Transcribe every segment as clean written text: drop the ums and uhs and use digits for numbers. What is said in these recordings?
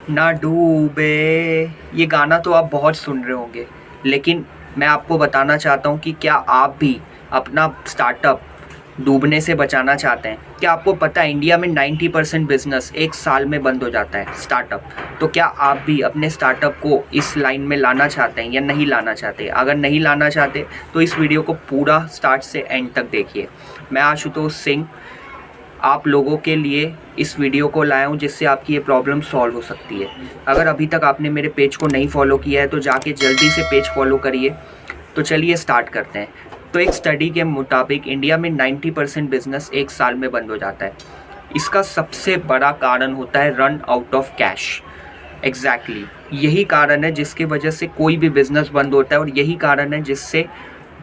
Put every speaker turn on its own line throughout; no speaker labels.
ना डूबे, ये गाना तो आप बहुत सुन रहे होंगे, लेकिन मैं आपको बताना चाहता हूँ कि क्या आप भी अपना स्टार्टअप डूबने से बचाना चाहते हैं? क्या आपको पता है इंडिया में 90% बिजनेस एक साल में बंद हो जाता है स्टार्टअप? तो क्या आप भी अपने स्टार्टअप को इस लाइन में लाना चाहते हैं या नहीं लाना चाहते? अगर नहीं लाना चाहते तो इस वीडियो को पूरा स्टार्ट से एंड तक देखिए। मैं आशुतोष सिंह आप लोगों के लिए इस वीडियो को लाया हूँ जिससे आपकी ये प्रॉब्लम सॉल्व हो सकती है। अगर अभी तक आपने मेरे पेज को नहीं फॉलो किया है तो जाके जल्दी से पेज फॉलो करिए। तो चलिए स्टार्ट करते हैं। तो एक स्टडी के मुताबिक इंडिया में 90% बिजनेस एक साल में बंद हो जाता है। इसका सबसे बड़ा कारण होता है run out of cash. Exactly यही कारण है जिसकी वजह से कोई भी बिज़नेस बंद होता है, और यही कारण है जिससे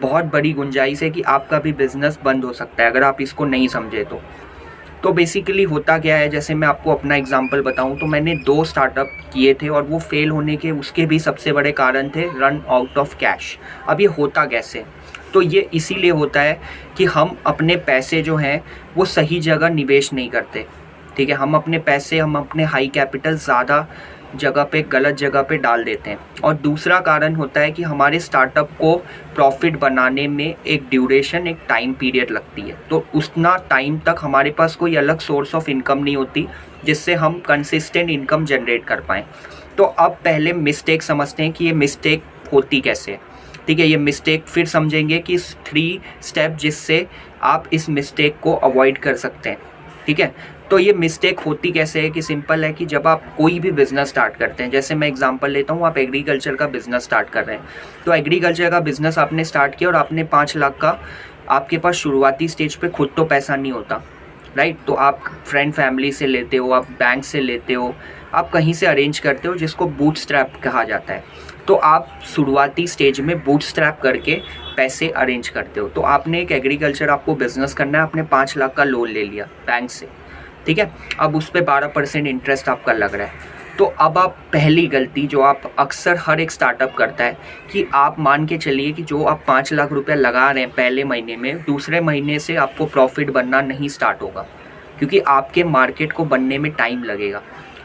बहुत बड़ी गुंजाइश है कि आपका भी बिज़नेस बंद हो सकता है अगर आप इसको नहीं समझे तो बेसिकली होता क्या है, जैसे मैं आपको अपना एग्जांपल बताऊं तो मैंने 2 स्टार्टअप किए थे और वो फेल होने के उसके भी सबसे बड़े कारण थे रन आउट ऑफ कैश। अब ये होता कैसे? तो ये इसीलिए होता है कि हम अपने पैसे जो हैं वो सही जगह निवेश नहीं करते। ठीक है, हम अपने हाई कैपिटल ज़्यादा जगह पे, गलत जगह पे डाल देते हैं। और दूसरा कारण होता है कि हमारे स्टार्टअप को प्रॉफिट बनाने में एक ड्यूरेशन, एक टाइम पीरियड लगती है। तो उतना टाइम तक हमारे पास कोई अलग सोर्स ऑफ इनकम नहीं होती जिससे हम कंसिस्टेंट इनकम जनरेट कर पाएँ। तो अब पहले मिस्टेक समझते हैं कि ये मिस्टेक होती कैसे है। ठीक है, ये मिस्टेक फिर समझेंगे कि 3 स्टेप जिससे आप इस मिस्टेक को अवॉइड कर सकते हैं। ठीक है, तो ये मिस्टेक होती कैसे है कि सिंपल है कि जब आप कोई भी बिज़नेस स्टार्ट करते हैं, जैसे मैं एग्जांपल लेता हूँ, आप एग्रीकल्चर का बिज़नेस स्टार्ट कर रहे हैं। तो एग्रीकल्चर का बिज़नेस आपने स्टार्ट किया और आपने 5 लाख का, आपके पास शुरुआती स्टेज पे खुद तो पैसा नहीं होता, राइट? तो आप फ्रेंड फैमिली से लेते हो, आप बैंक से लेते हो, आप कहीं से अरेंज करते हो, जिसको बूटस्ट्रैप कहा जाता है। तो आप शुरुआती स्टेज में बूटस्ट्रैप करके पैसे अरेंज करते हो। तो आपने एक एग्रीकल्चर, आपको बिज़नेस करना है, आपने 5 लाख का लोन ले लिया बैंक से। ठीक है, अब उस पर 12% इंटरेस्ट आपका लग रहा है। तो अब आप पहली गलती जो आप अक्सर हर एक स्टार्टअप करता है कि आप मान के चलिए कि जो आप 5 लाख रुपया लगा रहे हैं पहले महीने में, दूसरे महीने से आपको प्रॉफिट बनना नहीं स्टार्ट होगा, क्योंकि आपके मार्केट को बनने में टाइम लगेगा।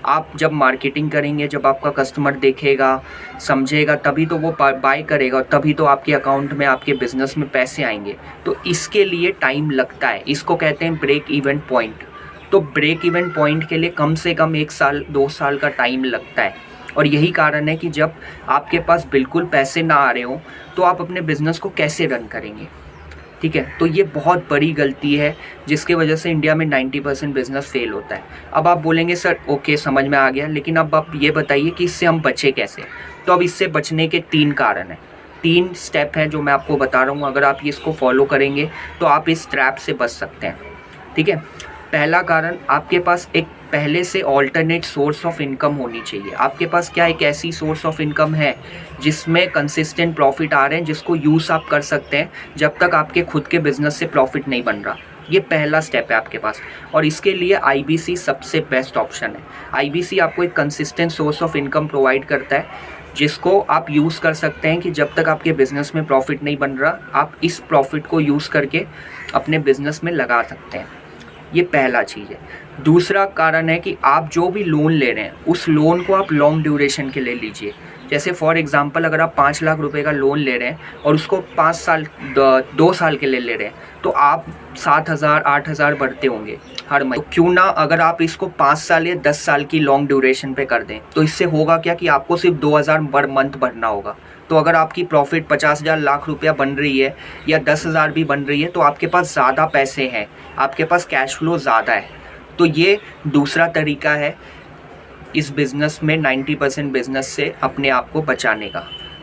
आप जब मार्केटिंग करेंगे, जब आपका कस्टमर देखेगा, समझेगा, तभी तो वो बाय करेगा, और तभी तो आपके अकाउंट में, आपके बिजनेस में पैसे आएंगे। तो इसके लिए टाइम लगता है, इसको कहते हैं ब्रेक इवन पॉइंट। तो ब्रेक इवन पॉइंट के लिए कम से कम 1 साल 2 साल का टाइम लगता है। और यही कारण है कि जब आपके पास बिल्कुल पैसे ना आ रहे हो तो आप अपने बिजनेस को कैसे रन करेंगे? ठीक है, तो ये बहुत बड़ी गलती है जिसके वजह से इंडिया में 90% बिजनेस फेल होता है। अब आप बोलेंगे सर ओके समझ में आ गया, लेकिन अब आप ये बताइए कि इससे हम बचे कैसे? तो अब इससे बचने के 3 कारण हैं, 3 स्टेप हैं जो मैं आपको बता रहा हूँ। अगर आप इसको फॉलो करेंगे तो आप इस ट्रैप से बच सकते हैं। ठीक है, पहला कारण, आपके पास एक पहले से ऑल्टरनेट सोर्स ऑफ इनकम होनी चाहिए। आपके पास क्या एक ऐसी सोर्स ऑफ इनकम है जिसमें कंसिस्टेंट प्रॉफिट आ रहे हैं, जिसको यूज़ आप कर सकते हैं जब तक आपके खुद के बिजनेस से प्रॉफिट नहीं बन रहा। ये पहला स्टेप है आपके पास, और इसके लिए आईबीसी सबसे बेस्ट ऑप्शन है। आईबीसी आपको एक consistent source of income provide करता है जिसको आप यूज़ कर सकते हैं कि जब तक आपके बिज़नेस में प्रॉफिट नहीं बन रहा, आप इस प्रॉफिट को यूज़ करके अपने बिज़नेस में लगा सकते हैं। ये पहला चीज़ है। दूसरा कारण है कि आप जो भी लोन ले रहे हैं उस लोन को आप लॉन्ग ड्यूरेशन के लिए लीजिए। जैसे फॉर एग्जांपल अगर आप 5 लाख रुपए का लोन ले रहे हैं और उसको 5 साल 2 साल के लिए ले रहे हैं, तो आप 7,000 8,000 भरते होंगे हर महीने। तो क्यों ना अगर आप इसको 5 साल या 10 साल की लॉन्ग ड्यूरेशन पे कर दें, तो इससे होगा क्या कि आपको सिर्फ 2,000 पर मंथ भरना होगा। तो अगर आपकी प्रॉफिट 50,000 लाख रुपया बन रही है या 10,000 भी बन रही है, तो आपके पास ज़्यादा पैसे हैं, आपके पास कैश फ्लो ज़्यादा है। तो ये दूसरा तरीका है इस बिज़नेस में 90% बिज़नेस से अपने आप को बचाने का।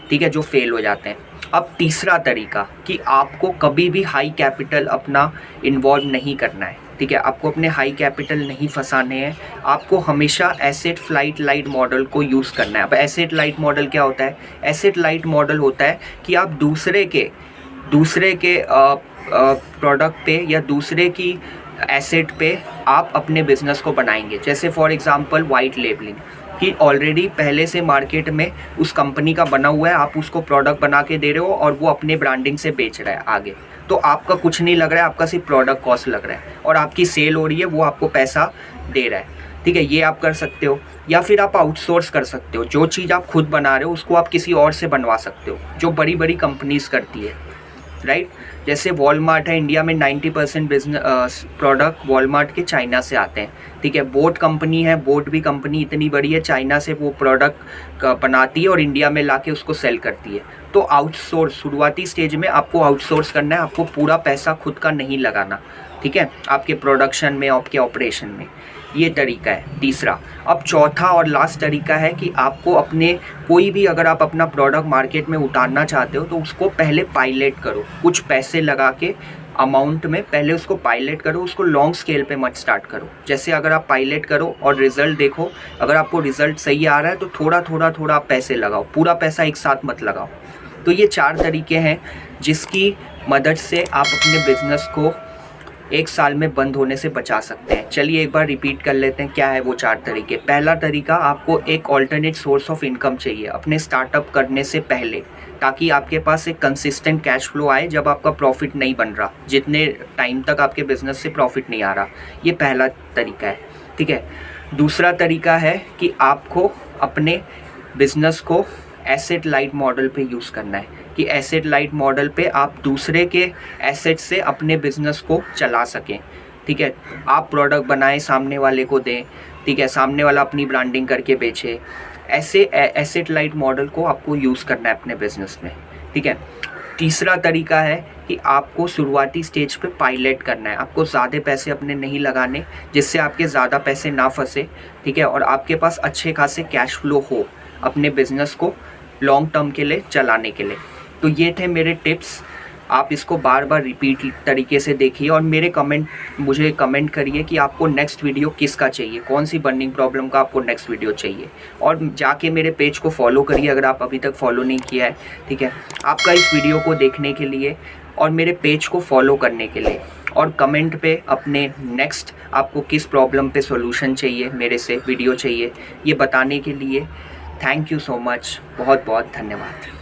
ठीक है, जो फेल हो जाते हैं। अब तीसरा तरीका कि आपको कभी भी हाई कैपिटल अपना इन्वॉल्व नहीं करना है। ठीक है, आपको अपने हाई कैपिटल नहीं फंसाने हैं, आपको हमेशा एसेट फ्लाइट लाइट मॉडल को यूज़ करना है। अब एसेट लाइट मॉडल क्या होता है? एसेट लाइट मॉडल होता है कि आप दूसरे के प्रोडक्ट पे या दूसरे की एसेट पे आप अपने बिजनेस को बनाएंगे। जैसे फॉर एग्जांपल वाइट लेबलिंग, कि ऑलरेडी पहले से मार्केट में उस कंपनी का बना हुआ है, आप उसको प्रोडक्ट बना के दे रहे हो और वो अपने ब्रांडिंग से बेच रहा है आगे। तो आपका कुछ नहीं लग रहा है, आपका सिर्फ प्रोडक्ट कॉस्ट लग रहा है और आपकी सेल हो रही है, वो आपको पैसा दे रहा है। ठीक है, ये आप कर सकते हो। या फिर आप आउटसोर्स कर सकते हो। जो चीज़ आप खुद बना रहे हो उसको आप किसी और से बनवा सकते हो, जो बड़ी बड़ी कंपनीज करती है, राइट। जैसे वॉलमार्ट है, इंडिया में 90% बिजनेस प्रोडक्ट वॉलमार्ट के चाइना से आते हैं, ठीक है। बोट कंपनी है, बोट भी कंपनी इतनी बड़ी है, चाइना से वो प्रोडक्ट बनाती है और इंडिया में लाके उसको सेल करती है। तो आउटसोर्स, शुरुआती स्टेज में आपको आउटसोर्स करना है, आपको पूरा पैसा खुद का नहीं लगाना, ठीक है, आपके प्रोडक्शन में, आपके ऑपरेशन में। ये तरीका है तीसरा। अब चौथा और लास्ट तरीका है कि आपको अपने कोई भी, अगर आप अपना प्रोडक्ट मार्केट में उतारना चाहते हो तो उसको पहले पायलट करो, कुछ पैसे लगा के अमाउंट में पहले उसको पायलट करो, उसको लॉन्ग स्केल पे मत स्टार्ट करो। जैसे अगर आप पायलट करो और रिज़ल्ट देखो, अगर आपको रिज़ल्ट सही आ रहा है तो थोड़ा थोड़ा आप पैसे लगाओ, पूरा पैसा एक साथ मत लगाओ। तो ये 4 तरीके हैं जिसकी मदद से आप अपने बिजनेस को 1 साल में बंद होने से बचा सकते हैं। चलिए एक बार रिपीट कर लेते हैं क्या है वो 4 तरीके। पहला तरीका, आपको एक ऑल्टरनेट सोर्स ऑफ इनकम चाहिए अपने स्टार्टअप करने से पहले, ताकि आपके पास एक कंसिस्टेंट कैश फ्लो आए जब आपका प्रॉफिट नहीं बन रहा, जितने टाइम तक आपके बिजनेस से प्रॉफिट नहीं आ रहा। ये पहला तरीका है, ठीक है। दूसरा तरीका है कि आपको अपने बिजनेस को एसेट लाइट मॉडल पे यूज़ करना है, कि एसेट लाइट मॉडल पे आप दूसरे के एसेट से अपने बिजनेस को चला सकें, ठीक है। आप प्रोडक्ट बनाएं, सामने वाले को दें, ठीक है, सामने वाला अपनी ब्रांडिंग करके बेचे। ऐसे एसेट लाइट मॉडल को आपको यूज़ करना है अपने बिजनेस में, ठीक है। तीसरा तरीका है कि आपको शुरुआती स्टेज पे पायलट करना है, आपको ज़्यादा पैसे अपने नहीं लगाने, जिससे आपके ज़्यादा पैसे ना फंसे, ठीक है, और आपके पास अच्छे खासे कैश फ्लो हो अपने बिजनेस को लॉन्ग टर्म के लिए चलाने के लिए। तो ये थे मेरे टिप्स, आप इसको बार बार रिपीट तरीके से देखिए और मुझे कमेंट करिए कि आपको नेक्स्ट वीडियो किसका चाहिए, कौन सी बर्निंग प्रॉब्लम का आपको नेक्स्ट वीडियो चाहिए। और जाके मेरे पेज को फॉलो करिए अगर आप अभी तक फॉलो नहीं किया है, ठीक है। आपका इस वीडियो को देखने के लिए और मेरे पेज को फॉलो करने के लिए, और कमेंट पे अपने नेक्स्ट आपको किस प्रॉब्लम पे सॉल्यूशन चाहिए, मेरे से वीडियो चाहिए, ये बताने के लिए थैंक यू सो मच, बहुत बहुत धन्यवाद।